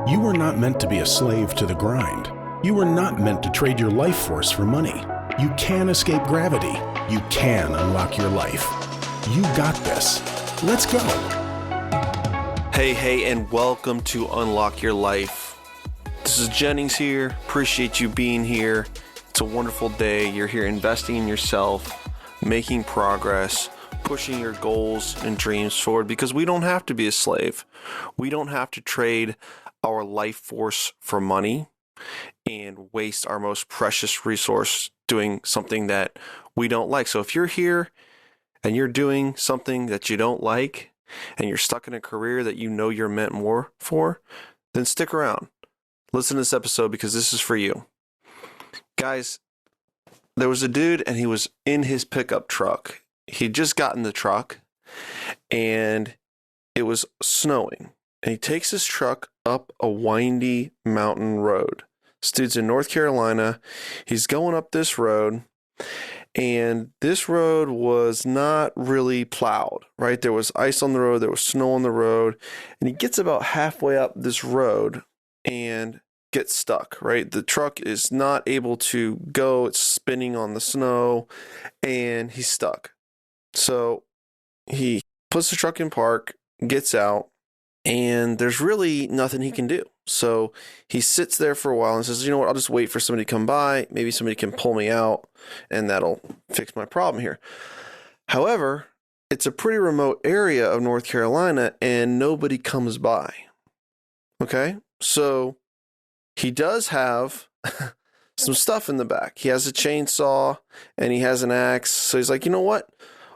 You were not meant to be a slave to the grind. You were not meant to trade your life force for money. You can escape gravity. You can unlock your life. You got this. Let's go. Hey, and welcome to Unlock Your Life. This is Jennings here. Appreciate you being here. It's a wonderful day. You're here investing in yourself, making progress, pushing your goals and dreams forward because we don't have to be a slave. We don't have to trade our life force for money and waste our most precious resource doing something that we don't like. So if you're here and you're doing something that you don't like and you're stuck in a career that you know you're meant more for, then stick around. Listen to this episode because this is for you. Guys, there was a dude and he was in his pickup truck. He'd just gotten the truck and it was snowing. And he takes his truck up a windy mountain road. This dude's in North Carolina. He's going up this road. And this road was not really plowed, right? There was ice on the road. There was snow on the road. And he gets about halfway up this road and gets stuck, right? The truck is not able to go. It's spinning on the snow. And he's stuck. So he puts the truck in park, gets out. And there's really nothing he can do. So he sits there for a while and says, you know what, I'll just wait for somebody to come by. Maybe somebody can pull me out and that'll fix my problem here. However, it's a pretty remote area of North Carolina and nobody comes by. Okay, so he does have some stuff in the back. He has a chainsaw and he has an axe. So he's like, you know what,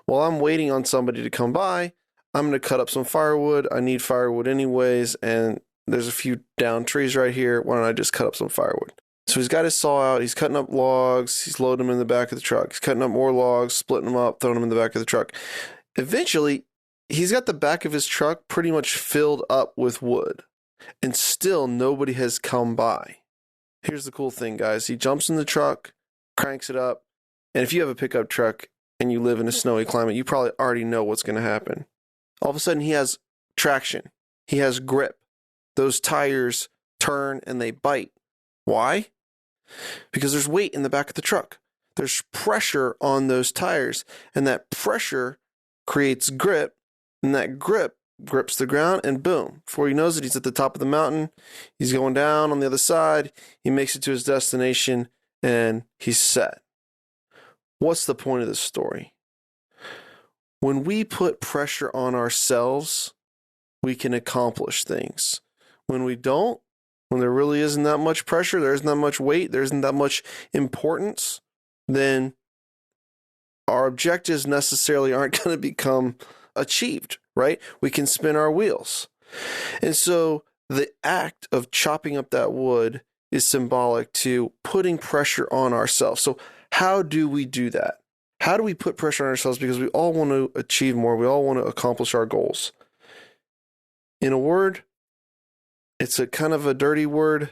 while I'm waiting on somebody to come by, I'm going to cut up some firewood. I need firewood anyways, and there's a few down trees right here. Why don't I just cut up some firewood? So he's got his saw out. He's cutting up logs. He's loading them in the back of the truck. He's cutting up more logs, splitting them up, throwing them in the back of the truck. Eventually, he's got the back of his truck pretty much filled up with wood, and still nobody has come by. Here's the cool thing, guys. He jumps in the truck, cranks it up, and if you have a pickup truck and you live in a snowy climate, you probably already know what's going to happen. All of a sudden, he has traction. He has grip. Those tires turn and they bite. Why? Because there's weight in the back of the truck. There's pressure on those tires, and that pressure creates grip, and that grip grips the ground, and boom. Before he knows it, he's at the top of the mountain. He's going down on the other side. He makes it to his destination, and he's set. What's the point of this story? When we put pressure on ourselves, we can accomplish things. When we don't, when there really isn't that much pressure, there isn't that much weight, there isn't that much importance, then our objectives necessarily aren't going to become achieved, right? We can spin our wheels. And so the act of chopping up that wood is symbolic to putting pressure on ourselves. So how do we do that? How do we put pressure on ourselves? Because we all want to achieve more. We all want to accomplish our goals. In a word, it's a kind of a dirty word.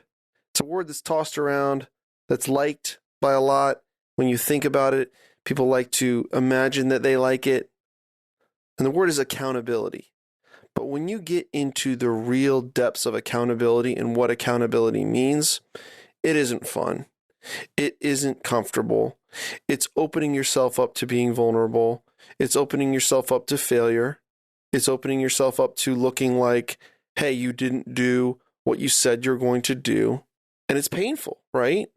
It's a word that's tossed around, that's liked by a lot. When you think about it, people like to imagine that they like it. And the word is accountability. But when you get into the real depths of accountability and what accountability means, it isn't fun. It isn't comfortable. It's opening yourself up to being vulnerable. It's opening yourself up to failure. It's opening yourself up to looking like, hey, you didn't do what you said you're going to do. And it's painful, right?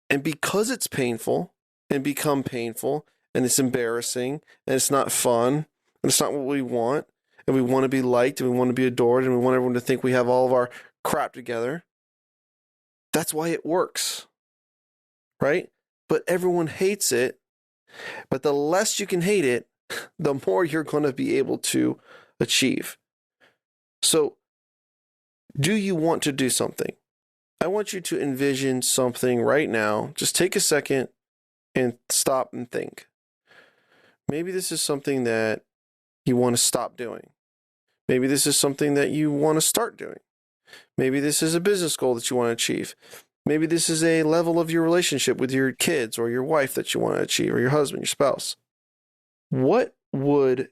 And because it's painful and become painful and it's embarrassing and it's not fun and it's not what we want, and we want to be liked and we want to be adored and we want everyone to think we have all of our crap together, that's why it works, right? But everyone hates it. But the less you can hate it, the more you're going to be able to achieve. So, do you want to do something? I want you to envision something right now. Just take a second and stop and think. Maybe this is something that you want to stop doing. Maybe this is something that you want to start doing. Maybe this is a business goal that you want to achieve. Maybe this is a level of your relationship with your kids or your wife that you want to achieve, or your husband, your spouse. What would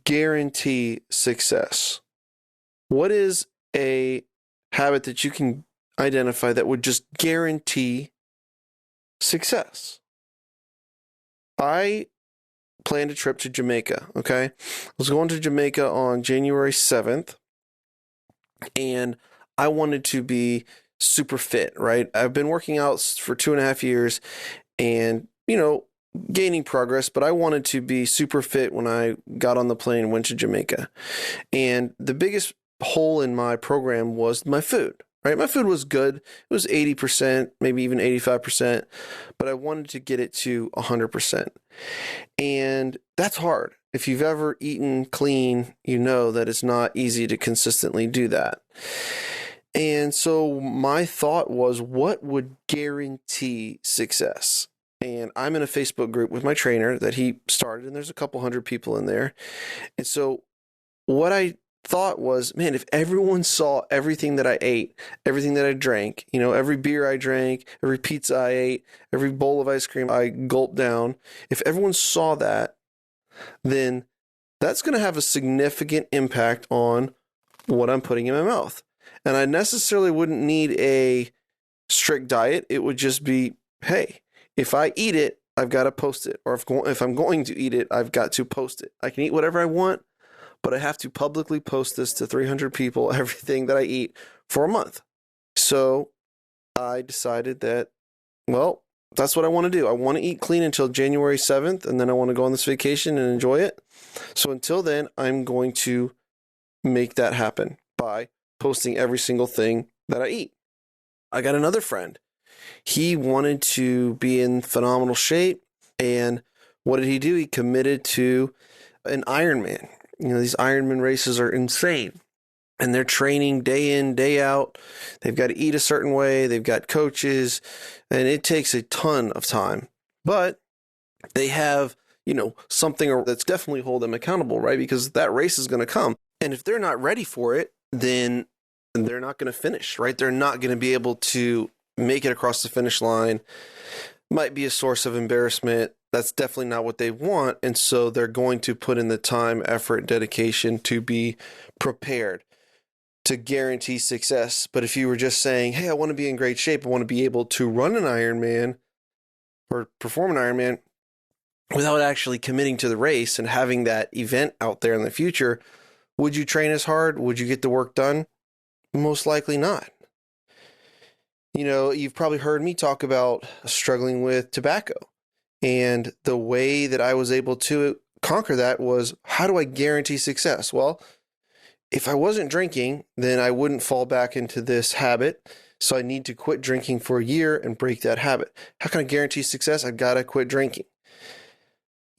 guarantee success? What is a habit that you can identify that would just guarantee success? I planned a trip to Jamaica, okay? I was going to Jamaica on January 7th, and I wanted to be super fit, right? I've been working out for 2.5 years and, gaining progress, but I wanted to be super fit when I got on the plane and went to Jamaica. And the biggest hole in my program was my food, right? My food was good. It was 80%, maybe even 85%, but I wanted to get it to 100%. And that's hard. If you've ever eaten clean, you know that it's not easy to consistently do that. And so my thought was, what would guarantee success? And I'm in a Facebook group with my trainer that he started, and there's a couple hundred people in there. And so what I thought was, man, if everyone saw everything that I ate, everything that I drank, every beer I drank, every pizza I ate, every bowl of ice cream I gulped down, if everyone saw that, then that's going to have a significant impact on what I'm putting in my mouth. And I necessarily wouldn't need a strict diet. It would just be, hey, if I eat it, I've got to post it. Or if I'm going to eat it, I've got to post it. I can eat whatever I want, but I have to publicly post this to 300 people, everything that I eat for a month. So I decided that, well, that's what I want to do. I want to eat clean until January 7th, and then I want to go on this vacation and enjoy it. So until then, I'm going to make that happen by posting every single thing that I eat. I got another friend. He wanted to be in phenomenal shape, and what did he do? He committed to an Ironman. These Ironman races are insane, and they're training day in, day out. They've got to eat a certain way. They've got coaches, and it takes a ton of time, but they have, something that's definitely hold them accountable, right? Because that race is going to come. And if they're not ready for it, then they're not going to finish, right? They're not going to be able to make it across the finish line. Might be a source of embarrassment. That's definitely not what they want. And so they're going to put in the time, effort, dedication to be prepared to guarantee success. But if you were just saying, hey, I want to be in great shape, I want to be able to run an Ironman or perform an Ironman without actually committing to the race and having that event out there in the future, would you train as hard? Would you get the work done? Most likely not. You've probably heard me talk about struggling with tobacco. And the way that I was able to conquer that was, how do I guarantee success? Well, if I wasn't drinking, then I wouldn't fall back into this habit. So I need to quit drinking for a year and break that habit. How can I guarantee success? I've got to quit drinking.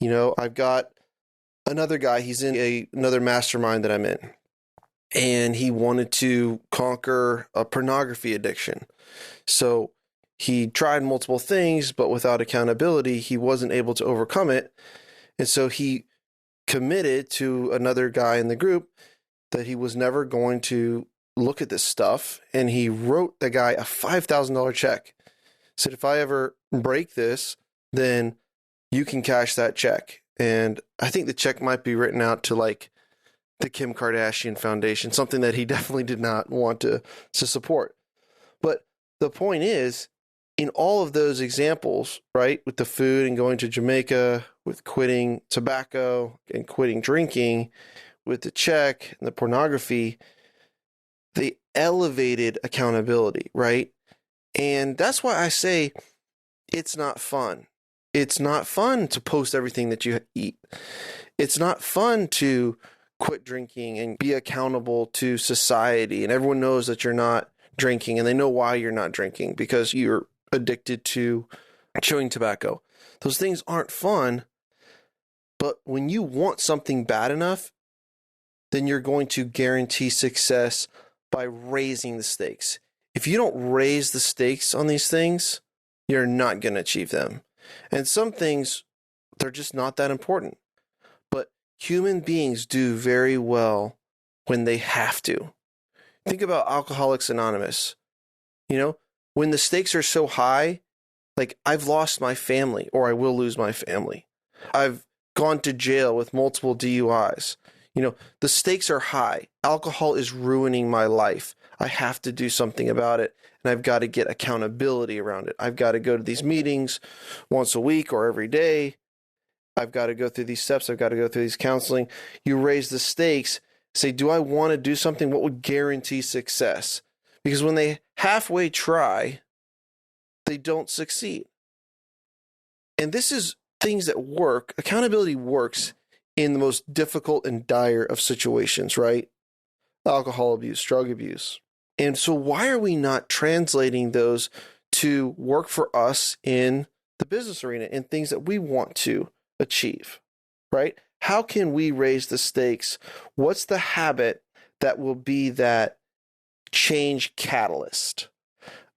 I've got another guy, he's in another mastermind that I'm in, and he wanted to conquer a pornography addiction. So he tried multiple things, but without accountability, he wasn't able to overcome it. And so he committed to another guy in the group that he was never going to look at this stuff. And he wrote the guy a $5,000 check. Said, if I ever break this, then you can cash that check. And I think the check might be written out to like the Kim Kardashian Foundation, something that he definitely did not want to support. But the point is, in all of those examples, right, with the food and going to Jamaica, with quitting tobacco and quitting drinking, with the check and the pornography, they elevated accountability, right? And that's why I say it's not fun. It's not fun to post everything that you eat. It's not fun to quit drinking and be accountable to society. And everyone knows that you're not drinking, and they know why you're not drinking, because you're addicted to chewing tobacco. Those things aren't fun. But when you want something bad enough, then you're going to guarantee success by raising the stakes. If you don't raise the stakes on these things, you're not going to achieve them. And some things, they're just not that important. But human beings do very well when they have to. Think about Alcoholics Anonymous. When the stakes are so high, like I've lost my family or I will lose my family. I've gone to jail with multiple DUIs. The stakes are high. Alcohol is ruining my life. I have to do something about it, and I've got to get accountability around it. I've got to go to these meetings once a week or every day. I've got to go through these steps. I've got to go through these counseling. You raise the stakes. Say, do I want to do something? What would guarantee success? Because when they halfway try, they don't succeed. And this is things that work. Accountability works in the most difficult and dire of situations, right? Alcohol abuse, drug abuse. And so why are we not translating those to work for us in the business arena and things that we want to achieve, right? How can we raise the stakes? What's the habit that will be that change catalyst?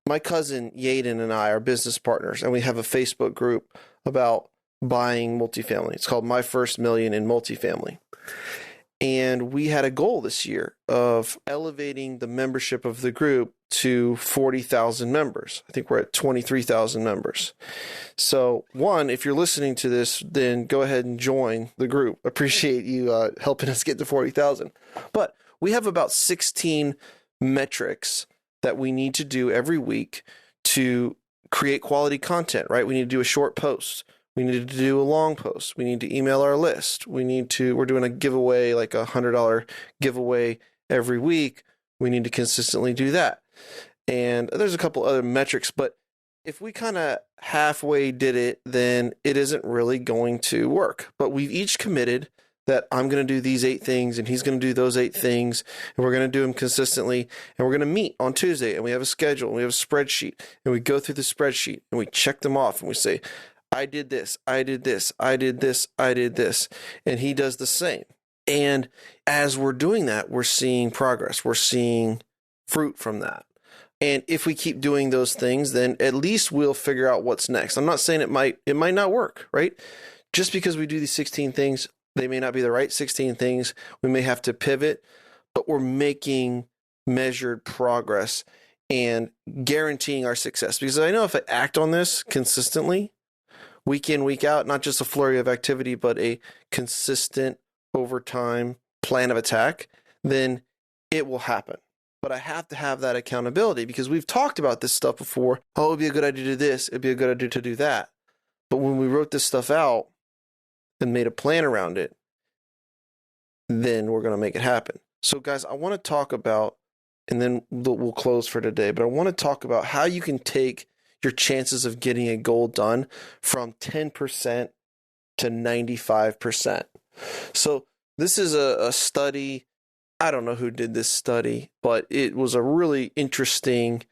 My cousin Yaden and I are business partners, and we have a Facebook group about buying multifamily. It's called My First Million in Multifamily. And we had a goal this year of elevating the membership of the group to 40,000 members. I think we're at 23,000 members. So one, if you're listening to this, then go ahead and join the group. Appreciate you helping us get to 40,000. But we have about 16 metrics that we need to do every week to create quality content, right? We need to do a short post. We need to do a long post. We need to email our list. We're doing a giveaway, like $100 giveaway every week. We need to consistently do that. And there's a couple other metrics, but if we kind of halfway did it, then it isn't really going to work. But we've each committed that I'm going to do these 8 things and he's going to do those 8 things, and we're going to do them consistently, and we're going to meet on Tuesday, and we have a schedule, and we have a spreadsheet, and we go through the spreadsheet and we check them off, and we say, I did this, I did this, I did this, I did this. And he does the same. And as we're doing that, we're seeing progress. We're seeing fruit from that. And if we keep doing those things, then at least we'll figure out what's next. I'm not saying it might not work, right? Just because we do these 16 things, they may not be the right 16 things. We may have to pivot, but we're making measured progress and guaranteeing our success. Because I know if I act on this consistently, week in, week out, not just a flurry of activity, but a consistent over time plan of attack, then it will happen. But I have to have that accountability, because we've talked about this stuff before. Oh, it'd be a good idea to do this. It'd be a good idea to do that. But when we wrote this stuff out and made a plan around it, then we're going to make it happen. So guys, I want to talk about, and then we'll close for today, but I want to talk about how you can take your chances of getting a goal done from 10% to 95%. So this is a study. I don't know who did this study, but it was a really interesting,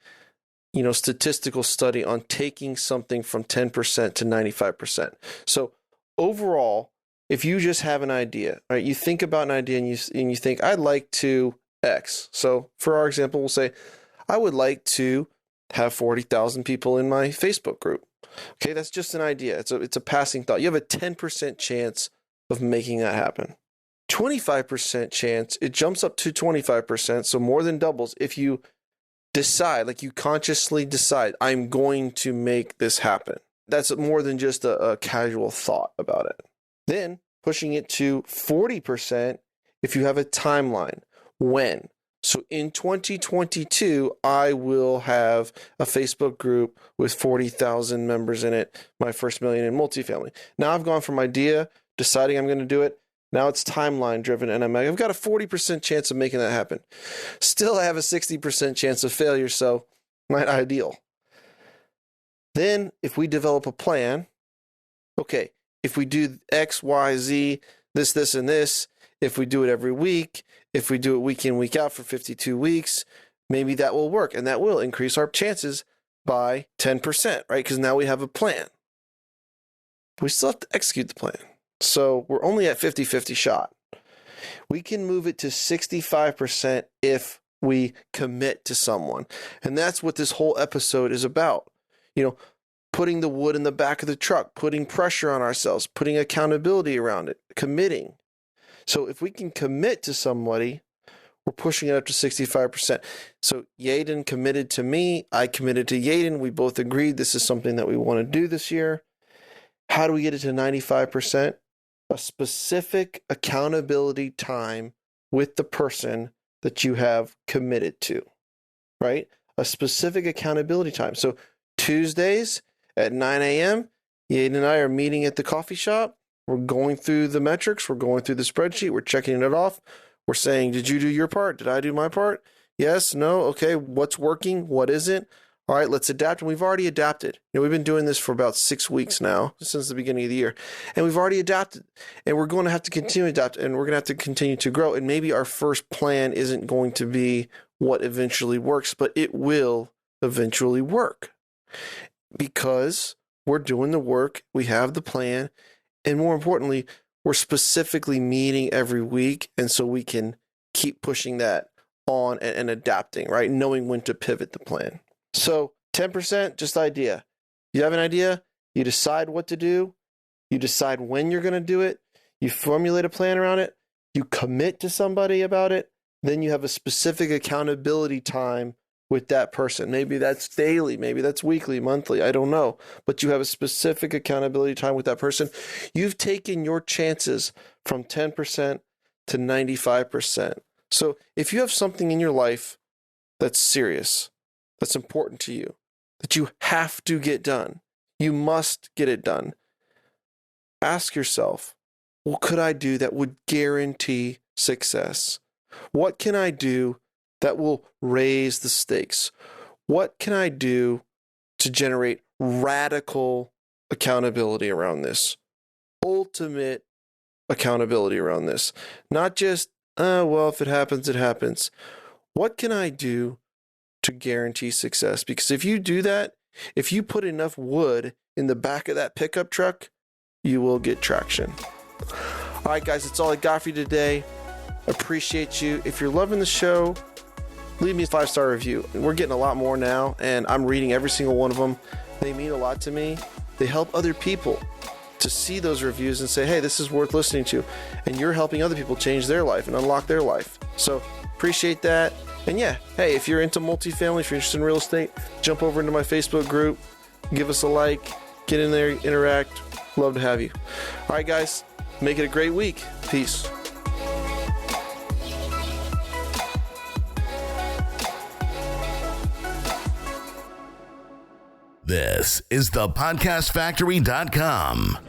statistical study on taking something from 10% to 95%. So overall, if you just have an idea, right, you think about an idea and you think, I'd like to X. So for our example, we'll say, I would like to have 40,000 people in my Facebook group. Okay, that's just an idea. It's a passing thought. You have a 10% chance of making that happen. 25% chance, it jumps up to 25%, so more than doubles if you decide, like you consciously decide, I'm going to make this happen. That's more than just a casual thought about it. Then pushing it to 40% if you have a timeline. When? So in 2022, I will have a Facebook group with 40,000 members in it, my first million in multifamily. Now I've gone from idea, deciding I'm going to do it. Now it's timeline driven, and I've got a 40% chance of making that happen. Still, I have a 60% chance of failure, so not ideal. Then if we develop a plan, okay, if we do X, Y, Z, this, and this, if we do it every week, if we do it week in, week out for 52 weeks, maybe that will work, and that will increase our chances by 10%, right? Because now we have a plan. We still have to execute the plan. So we're only at 50-50 shot. We can move it to 65% if we commit to someone. And that's what this whole episode is about. Putting the wood in the back of the truck, putting pressure on ourselves, putting accountability around it, committing. So if we can commit to somebody, we're pushing it up to 65%. So Yaden committed to me. I committed to Yaden. We both agreed this is something that we want to do this year. How do we get it to 95%? a specific accountability time with the person that you have committed to, right? A specific accountability time. So Tuesdays at 9 a.m., Yaden and I are meeting at the coffee shop. We're going through the metrics. We're going through the spreadsheet. We're checking it off. We're saying, did you do your part? Did I do my part? Yes, no, okay. What's working? What isn't? All right, let's adapt. And we've already adapted. We've been doing this for about 6 weeks now, since the beginning of the year. And we've already adapted. And we're going to have to continue to adapt. And we're going to have to continue to grow. And maybe our first plan isn't going to be what eventually works, but it will eventually work. Because we're doing the work, we have the plan, and more importantly, we're specifically meeting every week. And so we can keep pushing that on and adapting, right? Knowing when to pivot the plan. So 10%, just idea. You have an idea, you decide what to do, you decide when you're going to do it, you formulate a plan around it, you commit to somebody about it, then you have a specific accountability time with that person. Maybe that's daily, maybe that's weekly, monthly, I don't know. But you have a specific accountability time with that person. You've taken your chances from 10% to 95%. So if you have something in your life that's serious, that's important to you, that you have to get done, you must get it done, ask yourself, what could I do that would guarantee success? What can I do that will raise the stakes? What can I do to generate radical accountability around this? Ultimate accountability around this. Not just, well, if it happens, it happens. What can I do to guarantee success? Because if you do that, if you put enough wood in the back of that pickup truck, you will get traction. All right, guys, that's all I got for you today. Appreciate you. If you're loving the show, leave me a 5-star review. We're getting a lot more now, and I'm reading every single one of them. They mean a lot to me. They help other people to see those reviews and say, hey, this is worth listening to. And you're helping other people change their life and unlock their life. So appreciate that. And yeah, hey, if you're into multifamily, if you're interested in real estate, jump over into my Facebook group, give us a like, get in there, interact. Love to have you. All right, guys, make it a great week. Peace. This is thepodcastfactory.com.